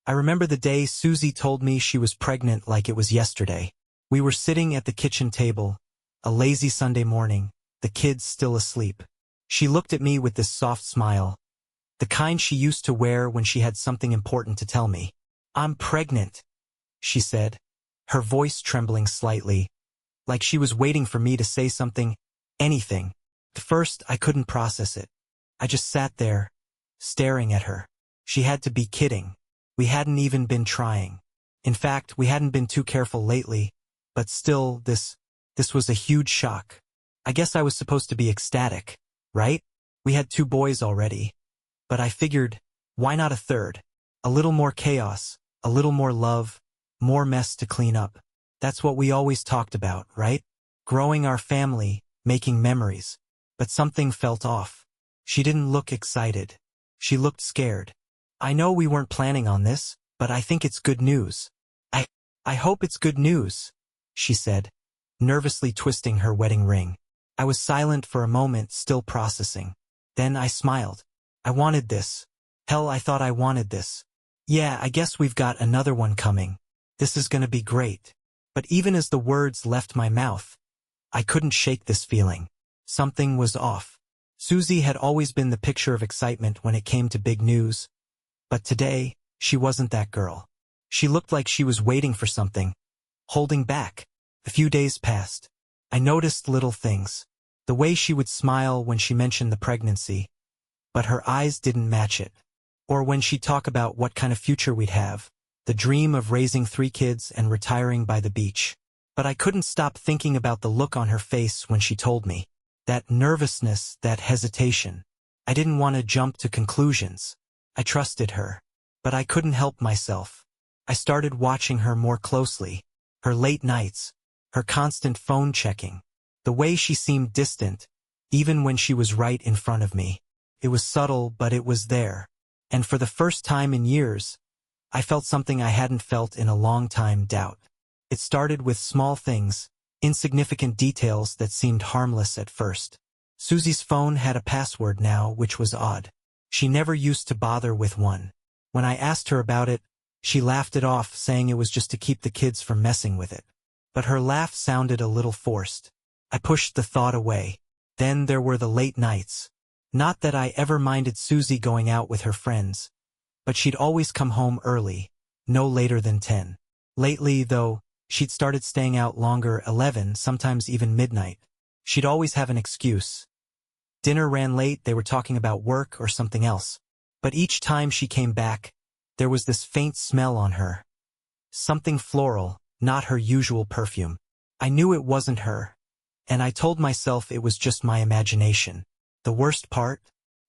I remember the day Susie told me she was pregnant like it was yesterday. We were sitting at the kitchen table, a lazy Sunday morning, the kids still asleep. She looked at me with this soft smile, the kind she used to wear when she had something important to tell me. "I'm pregnant," she said, her voice trembling slightly, like she was waiting for me to say something, anything. At first, I couldn't process it. I just sat there, staring at her. She had to be kidding. We hadn't even been trying. In fact, we hadn't been too careful lately, but still, this was a huge shock. I guess I was supposed to be ecstatic, right? We had 2 boys already. But I figured, why not a third? A little more chaos, a little more love, more mess to clean up. That's what we always talked about, right? Growing our family, making memories. But something felt off. She didn't look excited. She looked scared. "I know we weren't planning on this, but I think it's good news." I hope it's good news," she said, nervously twisting her wedding ring. I was silent for a moment, still processing. Then I smiled. "I wanted this. Hell, I thought I wanted this. Yeah, I guess we've got another one coming. This is gonna be great." But even as the words left my mouth, I couldn't shake this feeling. Something was off. Susie had always been the picture of excitement when it came to big news. But today, she wasn't that girl. She looked like she was waiting for something, holding back. A few days passed. I noticed little things. The way she would smile when she mentioned the pregnancy, but her eyes didn't match it. Or when she'd talk about what kind of future we'd have, the dream of raising 3 kids and retiring by the beach. But I couldn't stop thinking about the look on her face when she told me. That nervousness, that hesitation. I didn't want to jump to conclusions. I trusted her. But I couldn't help myself. I started watching her more closely. Her late nights. Her constant phone checking. The way she seemed distant, even when she was right in front of me. It was subtle, but it was there. And for the first time in years, I felt something I hadn't felt in a long time: doubt. It started with small things, insignificant details that seemed harmless at first. Susie's phone had a password now, which was odd. She never used to bother with one. When I asked her about it, she laughed it off, saying it was just to keep the kids from messing with it. But her laugh sounded a little forced. I pushed the thought away. Then there were the late nights. Not that I ever minded Susie going out with her friends, but she'd always come home early, no later than 10. Lately, though, she'd started staying out longer, 11, sometimes even midnight. She'd always have an excuse. Dinner ran late, they were talking about work or something else. But each time she came back, there was this faint smell on her. Something floral, not her usual perfume. I knew it wasn't her, and I told myself it was just my imagination. The worst part?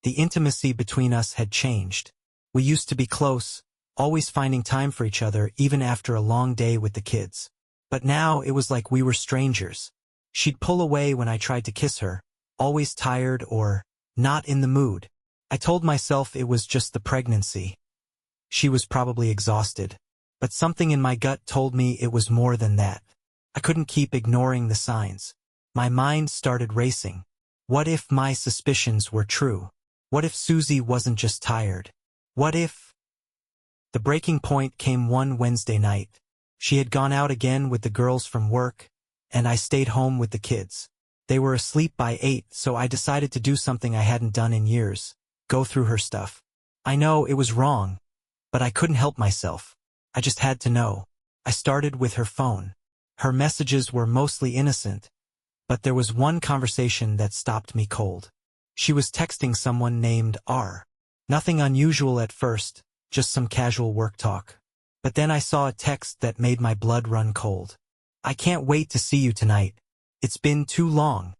The intimacy between us had changed. We used to be close, always finding time for each other even after a long day with the kids. But now it was like we were strangers. She'd pull away when I tried to kiss her, always tired or not in the mood. I told myself it was just the pregnancy. She was probably exhausted. But something in my gut told me it was more than that. I couldn't keep ignoring the signs. My mind started racing. What if my suspicions were true? What if Susie wasn't just tired? What if... The breaking point came one Wednesday night. She had gone out again with the girls from work, and I stayed home with the kids. They were asleep by 8, so I decided to do something I hadn't done in years. Go through her stuff. I know it was wrong, but I couldn't help myself. I just had to know. I started with her phone. Her messages were mostly innocent, but there was one conversation that stopped me cold. She was texting someone named R. Nothing unusual at first, just some casual work talk. But then I saw a text that made my blood run cold. "I can't wait to see you tonight. It's been too long."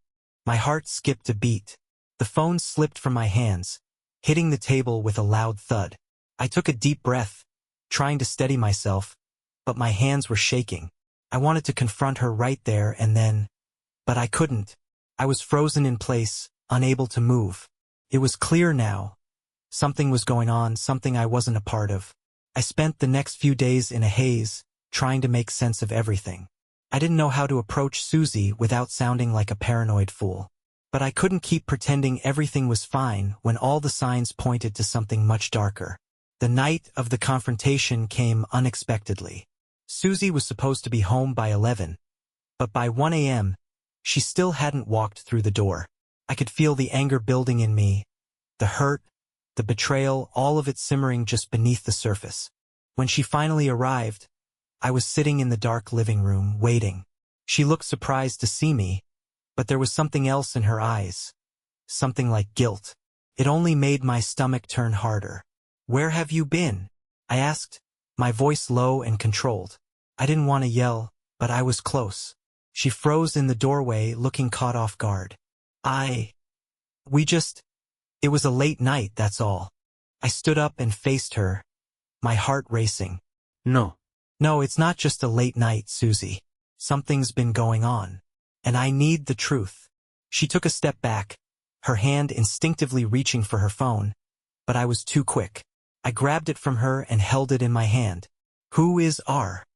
My heart skipped a beat. The phone slipped from my hands, hitting the table with a loud thud. I took a deep breath, trying to steady myself, but my hands were shaking. I wanted to confront her right there and then, but I couldn't. I was frozen in place, unable to move. It was clear now. Something was going on, something I wasn't a part of. I spent the next few days in a haze, trying to make sense of everything. I didn't know how to approach Susie without sounding like a paranoid fool. But I couldn't keep pretending everything was fine when all the signs pointed to something much darker. The night of the confrontation came unexpectedly. Susie was supposed to be home by 11, but by 1 a.m., she still hadn't walked through the door. I could feel the anger building in me, the hurt, the betrayal, all of it simmering just beneath the surface. When she finally arrived, I was sitting in the dark living room, waiting. She looked surprised to see me, but there was something else in her eyes. Something like guilt. It only made my stomach turn harder. "Where have you been?" I asked, my voice low and controlled. I didn't want to yell, but I was close. She froze in the doorway, looking caught off guard. It was a late night, that's all. I stood up and faced her, my heart racing. No. No, it's not just a late night, Susie. Something's been going on. And I need the truth. She took a step back, her hand instinctively reaching for her phone, but I was too quick. I grabbed it from her and held it in my hand. "Who is R?"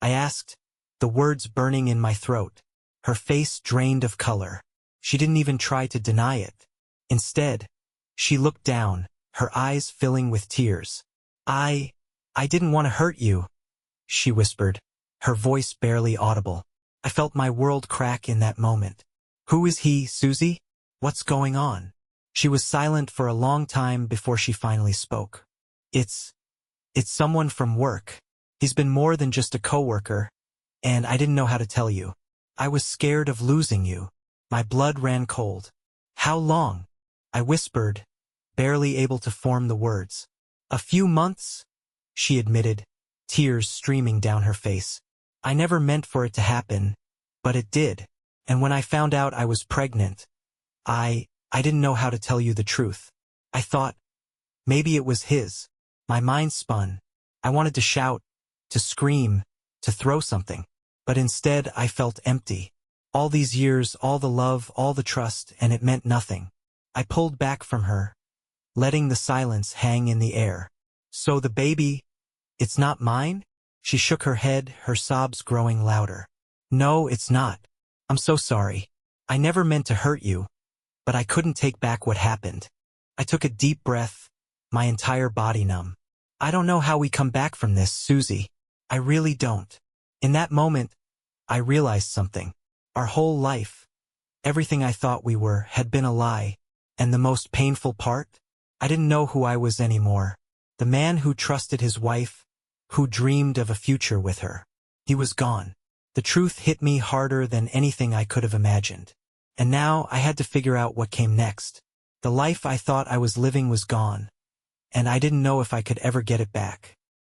I asked, the words burning in my throat. Her face drained of color. She didn't even try to deny it. Instead, she looked down, her eyes filling with tears. I didn't want to hurt you," she whispered, her voice barely audible. I felt my world crack in that moment. "Who is he, Susie? What's going on?" She was silent for a long time before she finally spoke. It's someone from work. He's been more than just a coworker, and I didn't know how to tell you. I was scared of losing you." My blood ran cold. "How long?" I whispered, barely able to form the words. "A few months," she admitted, tears streaming down her face. "I never meant for it to happen, but it did. And when I found out I was pregnant, I didn't know how to tell you the truth. I thought maybe it was his." My mind spun. I wanted to shout, to scream, to throw something. But instead I felt empty. All these years, all the love, all the trust, and it meant nothing. I pulled back from her, letting the silence hang in the air. "So the baby, it's not mine?" She shook her head, her sobs growing louder. "No, it's not. I'm so sorry. I never meant to hurt you, but I couldn't take back what happened." I took a deep breath, my entire body numb. "I don't know how we come back from this, Susie. I really don't." In that moment, I realized something. Our whole life, everything I thought we were, had been a lie. And the most painful part? I didn't know who I was anymore. The man who trusted his wife, who dreamed of a future with her. He was gone. The truth hit me harder than anything I could have imagined. And now I had to figure out what came next. The life I thought I was living was gone, and I didn't know if I could ever get it back.